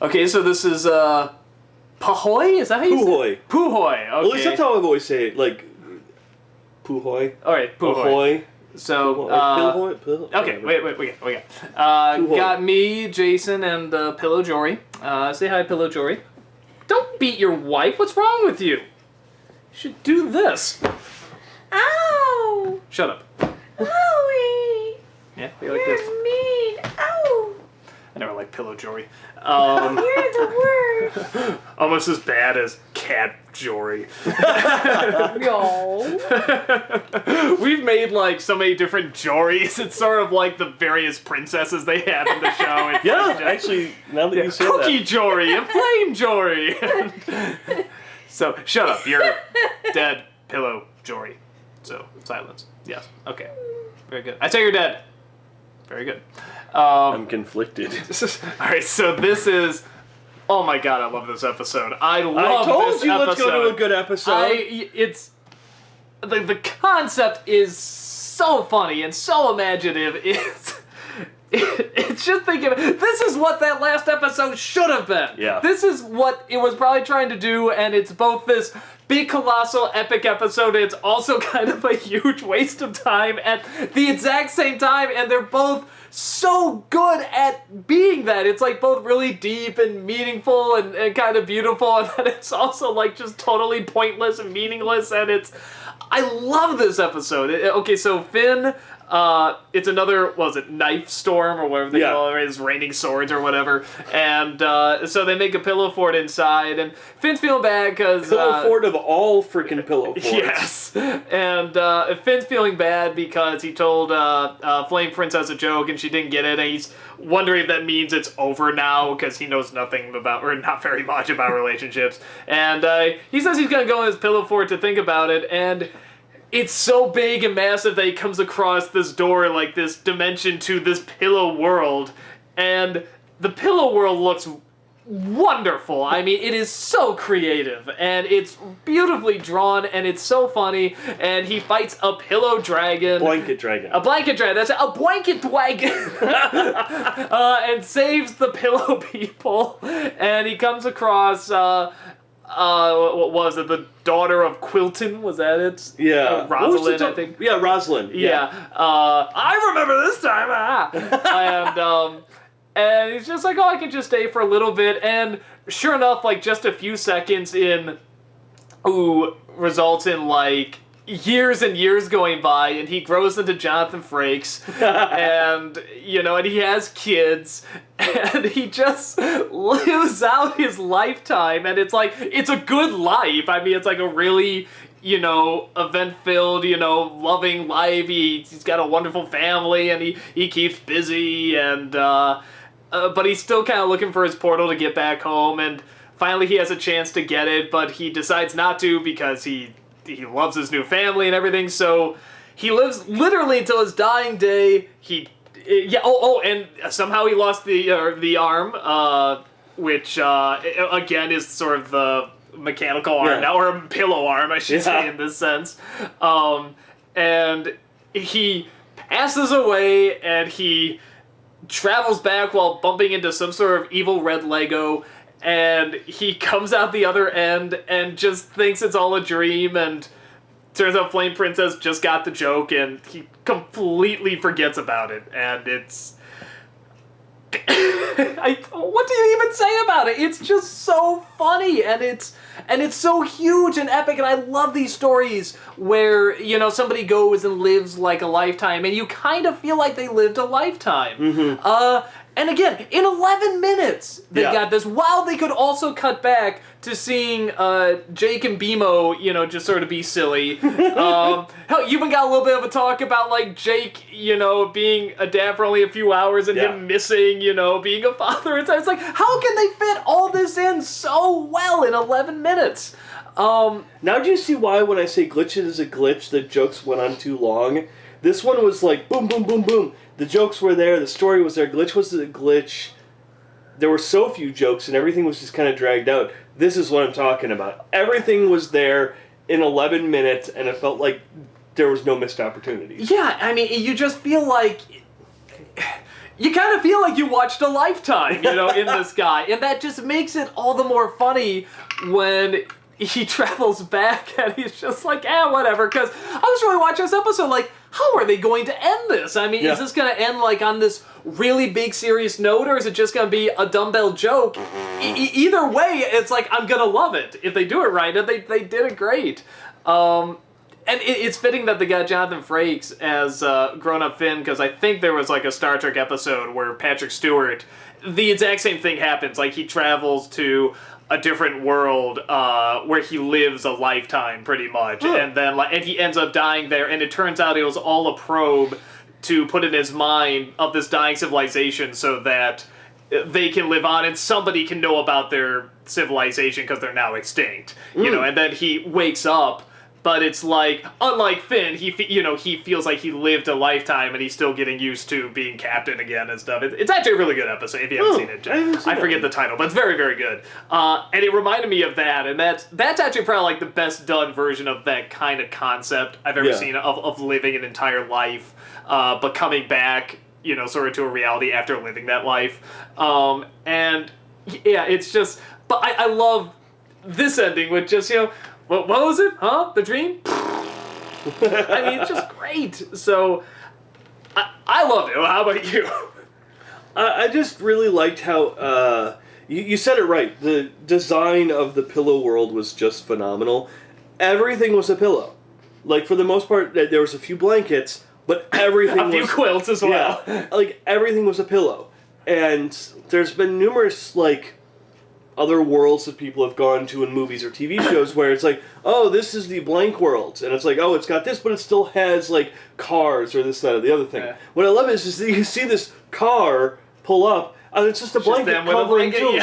Okay, so this is Puhoy? Is that how you say it? Puhoy. Puhoy. Okay. At least that's how I've always say it. Like Puhoy. All right, Puhoy. Ahoy. So, Puhoy. okay, wait. Got me, Jason, and Pillow Jory. Say hi, Pillow Jory. Don't beat your wife. What's wrong with you? You should do this. Ow! Shut up. Owie! Yeah, you like this? You're mean. Ow! I never liked Pillow Jory. You're the worst. Almost as bad as Cat Jory. No. We've made like so many different Jories. It's sort of like the various princesses they had in the show. It's Yeah, like actually, now that you say Cookie that. Jory and Flame Jory. So, shut up. You're dead, Pillow Jory. So, silence. Yes. Okay. Very good. I say you're dead. Very good. I'm conflicted. Alright, so this is... Oh my god, I love this episode. I love told this you episode. let's go to a good episode. It's... The concept is so funny and so imaginative. It's just thinking, this is what that last episode should have been. Yeah. This is what it was probably trying to do, and it's both this big, colossal, epic episode, and it's also kind of a huge waste of time at the exact same time, and they're both so good at being that. It's like both really deep and meaningful and kind of beautiful, and then it's also like just totally pointless and meaningless, and it's... I love this episode. Okay, so Finn... it's another, what was it, knife storm or whatever they call it, it's raining swords or whatever, and so they make a pillow fort inside, and Finn's feeling bad because... Pillow fort of all freaking pillow forts. Yes, and Finn's feeling bad because he told Flame Princess a joke and she didn't get it, and he's wondering if that means it's over now because he knows nothing about, or not very much about relationships, and he says he's going to go in his pillow fort to think about it, and... It's so big and massive that he comes across this door, like this dimension to this pillow world, and the pillow world looks wonderful. I mean, it is so creative, and it's beautifully drawn, and it's so funny, and he fights a pillow dragon. Blanket dragon. A blanket dragon, that's it, a blanket dragon! And saves the pillow people, and he comes across, what was it? The daughter of Quilton, was that it? Yeah. Rosalind, I think. Yeah, Rosalind. Yeah. I remember this time. And he's just like, oh, I can just stay for a little bit. And sure enough, like just a few seconds in, results in like years and years going by, and he grows into Jonathan Frakes, and, and he has kids, and he just lives out his lifetime, and it's like, it's a good life. I mean, it's like a really, event-filled, loving life. He's got a wonderful family, and he keeps busy, and, but he's still kind of looking for his portal to get back home, and finally he has a chance to get it, but he decides not to because he loves his new family and everything, so he lives literally until his dying day. And somehow he lost the arm, which again is sort of the mechanical arm now, or a pillow arm, I should say, in this sense. And he passes away, and he travels back while bumping into some sort of evil red Lego, and he comes out the other end and just thinks it's all a dream, and turns out Flame Princess just got the joke, and he completely forgets about it, and it's... what do you even say about it? It's just so funny, and it's so huge and epic, and I love these stories where, somebody goes and lives like a lifetime, and you kind of feel like they lived a lifetime. Mm-hmm. And again, in 11 minutes, they got this, while they could also cut back to seeing Jake and BMO, just sort of be silly. Hell, you even got a little bit of a talk about, like, Jake, being a dad for only a few hours and him missing, being a father. It's like, how can they fit all this in so well in 11 minutes? Now do you see why when I say glitch is a glitch, the jokes went on too long? This one was like, boom, boom, boom, boom. The jokes were there, the story was there, glitch was a glitch. There were so few jokes and everything was just kind of dragged out. This is what I'm talking about. Everything was there in 11 minutes, and it felt like there was no missed opportunities. Yeah, I mean, you just feel like... you kind of feel like you watched a lifetime, in this guy. And that just makes it all the more funny when he travels back and he's just like, whatever. Because I was really watching this episode like, how are they going to end this? I mean, is this going to end like on this really big serious note, or is it just going to be a dumbbell joke? Either way, it's like, I'm going to love it if they do it right. And they did it great. And it's fitting that they got Jonathan Frakes as grown-up Finn, because I think there was like a Star Trek episode where Patrick Stewart, the exact same thing happens. Like, he travels to a different world where he lives a lifetime, pretty much. And then and he ends up dying there, and it turns out it was all a probe to put in his mind of this dying civilization so that they can live on and somebody can know about their civilization because they're now extinct. And then he wakes up. But it's like, unlike Finn, he feels like he lived a lifetime and he's still getting used to being captain again and stuff. It's actually a really good episode if you haven't seen it. I forget the title, but it's very, very good. And it reminded me of that, and that's actually probably like the best done version of that kind of concept I've ever seen of living an entire life, but coming back, sort of to a reality after living that life. And yeah, it's just, but I love this ending with just, what was it? Huh? The dream? I mean, it's just great. So, I loved it. Well, how about you? I just really liked how, you said it right. The design of the pillow world was just phenomenal. Everything was a pillow. Like, for the most part, there was a few blankets, but everything was... A few quilts as well. Yeah, like, everything was a pillow. And there's been numerous, like, other worlds that people have gone to in movies or TV shows where it's like, oh, this is the blank world. And it's like, oh, it's got this, but it still has, like, cars or this, that, or the other thing. Yeah. What I love is that you see this car pull up, and it's just a blanket covering too.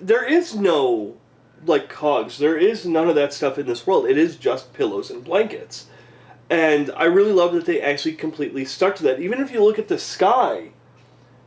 There is no, like, cogs. There is none of that stuff in this world. It is just pillows and blankets. And I really love that they actually completely stuck to that. Even if you look at the sky,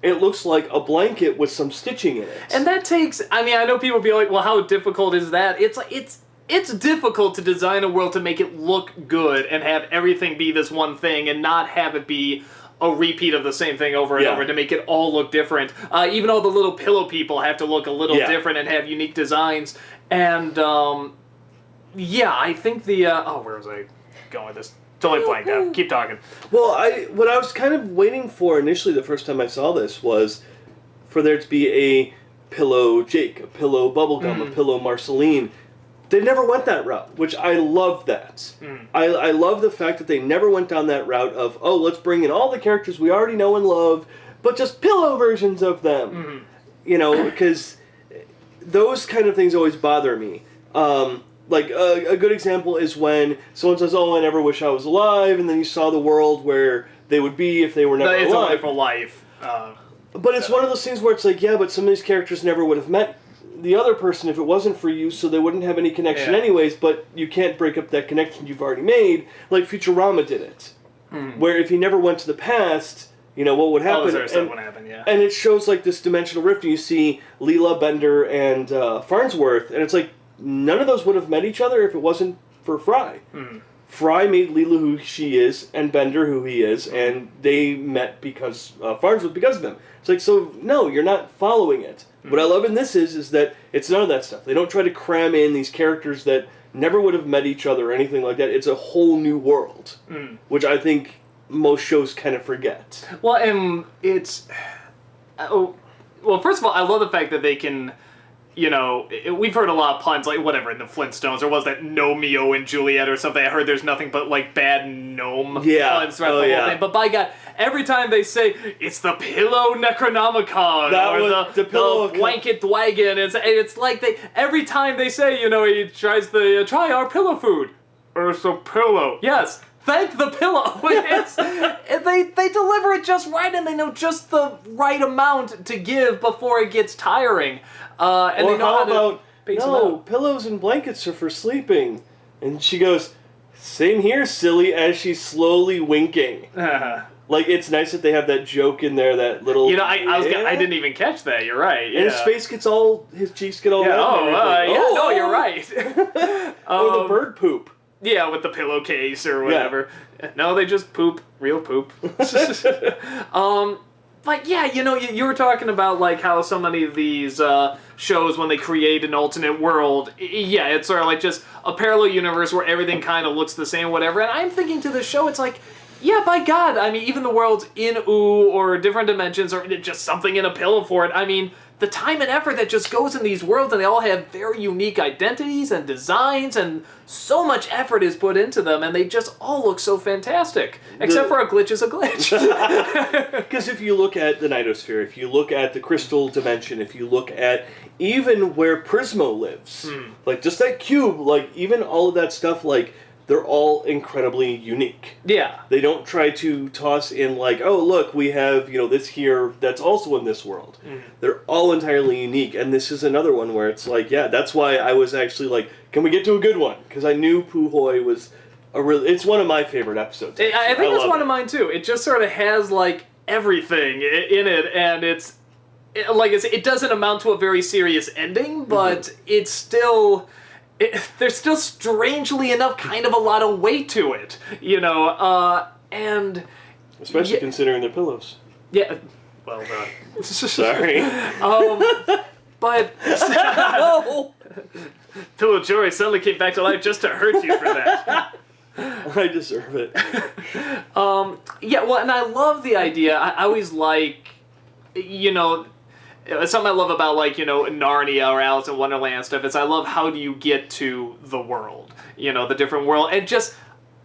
it looks like a blanket with some stitching in it. And that takes, I mean, I know people be like, well, how difficult is that? It's like, it's difficult to design a world to make it look good and have everything be this one thing and not have it be a repeat of the same thing over and over to make it all look different. Even though the little pillow people have to look a little different and have unique designs. And, I think the, where was I going with this? Totally blanked out. Keep talking. Well, what I was kind of waiting for initially the first time I saw this was for there to be a pillow Jake, a pillow Bubblegum, a pillow Marceline. They never went that route, which I love that. I love the fact that they never went down that route of, oh, let's bring in all the characters we already know and love, but just pillow versions of them. Because those kind of things always bother me. Like, a good example is when someone says, oh, I never wish I was alive, and then you saw the world where they would be if they were never alive. It's a wonderful life. But it's one of those things where it's like, yeah, but some of these characters never would have met the other person if it wasn't for you, so they wouldn't have any connection anyways, but you can't break up that connection you've already made, like Futurama did it. Where if he never went to the past, what would happen? And it shows, like, this dimensional rift, and you see Leela, Bender, and Farnsworth, and it's like, none of those would have met each other if it wasn't for Fry. Fry made Leela who she is, and Bender who he is, and they met because Farnsworth because of him. It's like, so no, you're not following it. What I love in this is that it's none of that stuff. They don't try to cram in these characters that never would have met each other or anything like that. It's a whole new world, which I think most shows kind of forget. Well, and it's first of all, I love the fact that they can. We've heard a lot of puns, like, whatever, in the Flintstones, or was that Romeo and Juliet or something? I heard there's nothing but, like, bad gnome puns throughout the whole thing. But by God, every time they say, it's the Pillow Necronomicon, or the Blanket Dwagon, it's like every time they say, he tries to try our pillow food. It's a pillow. Yes. Thank the pillow. They deliver it just right, and they know just the right amount to give before it gets tiring. And or they know how about, pillows and blankets are for sleeping. And she goes, same here, silly, as she's slowly winking. Like, it's nice that they have that joke in there, that little... I didn't even catch that, you're right. And his face gets his cheeks get all red. No, you're right. Or the bird poop. Yeah, with the pillowcase or whatever. No, they just poop. Real poop. But yeah, you were talking about like how so many of these shows, when they create an alternate world, yeah, it's sort of like just a parallel universe where everything kind of looks the same, whatever. And I'm thinking to the show, it's like, yeah, by God, I mean, even the worlds in Ooh or different dimensions or just something in a pillow for it, I mean, the time and effort that just goes in these worlds, and they all have very unique identities and designs, and so much effort is put into them, and they just all look so fantastic. Except for a glitch is a glitch. Because if you look at the Nightosphere, if you look at the Crystal Dimension, if you look at even where Prismo lives, like just that cube, like even all of that stuff, like they're all incredibly unique. Yeah. They don't try to toss in like, oh look, we have, this here that's also in this world. They're all entirely unique, and this is another one where it's like, yeah, that's why I was actually like, can we get to a good one? Because I knew Puhoy was it's one of my favorite episodes. I think it's one of mine too. It just sort of has like everything in it, and it doesn't amount to a very serious ending, but it's still... there's still, strangely enough, kind of a lot of weight to it, and... Especially considering their pillows. Yeah, well, Sorry. But... No! Pillow Jory suddenly came back to life just to hurt you for that. I deserve it. Yeah, well, and I love the idea. I always like, something I love about, like, Narnia or Alice in Wonderland stuff is I love how do you get to the world, the different world, and just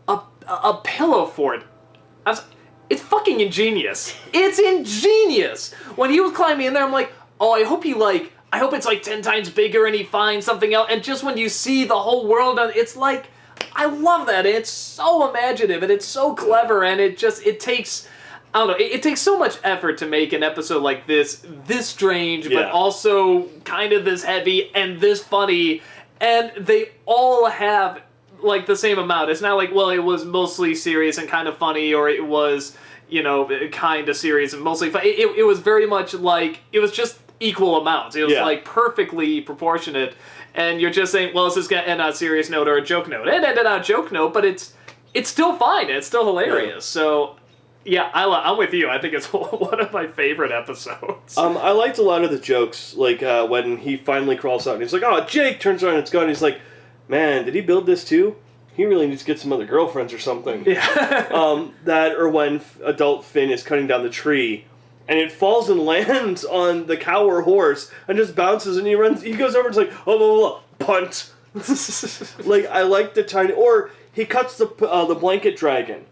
a pillow for it. It's fucking ingenious. It's ingenious! When he was climbing in there, I'm like, oh, I hope it's like 10 times bigger and he finds something else, and just when you see the whole world, it's like, I love that, and it's so imaginative, and it's so clever, and it takes... I don't know, it takes so much effort to make an episode like this strange, but also kind of this heavy and this funny, and they all have, like, the same amount. It's not like, well, it was mostly serious and kind of funny, or it was, kind of serious and mostly funny. It was very much like, it was just equal amounts. It was, like, perfectly proportionate, and you're just saying, well, is this going to end on a serious note or a joke note? It ended on a joke note, but it's still fine, it's still hilarious, so... Yeah, I'm with you. I think it's one of my favorite episodes. I liked a lot of the jokes, like when he finally crawls out and he's like, oh, Jake, turns around and it's gone. And he's like, man, did he build this too? He really needs to get some other girlfriends or something. Yeah. That, or when adult Finn is cutting down the tree and it falls and lands on the cow or horse and just bounces and he goes over and it's like, oh, blah, blah, blah, punt. Like, I like the tiny, or he cuts the blanket dragon.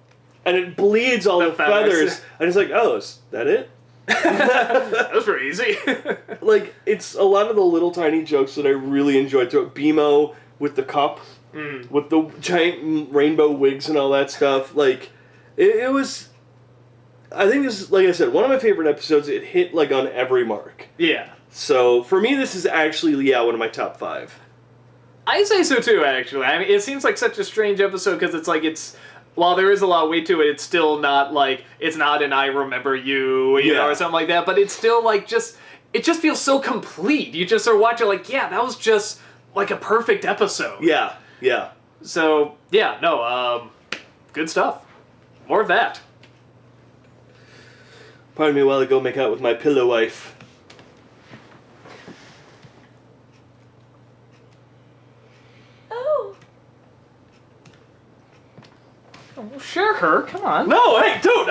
And it bleeds all the feathers. And it's like, oh, is that it? That was pretty easy. Like, it's a lot of the little tiny jokes that I really enjoyed. BMO with the cup, with the giant rainbow wigs and all that stuff. Like, it was... I think this is, like I said, one of my favorite episodes. It hit, like, on every mark. Yeah. So, for me, this is actually, one of my top 5. I'd say so, too, actually. I mean, it seems like such a strange episode, because it's like, while there is a lot of weight to it, it's still not, like, it's not an I Remember You, or something like that, but it's still, like, it just feels so complete. You just sort of watch it like, yeah, that was just, like, a perfect episode. Yeah, yeah. So, yeah, no, good stuff. More of that. Pardon me while I go make out with my pillow wife. Oh, share her, come on. No, hey, dude!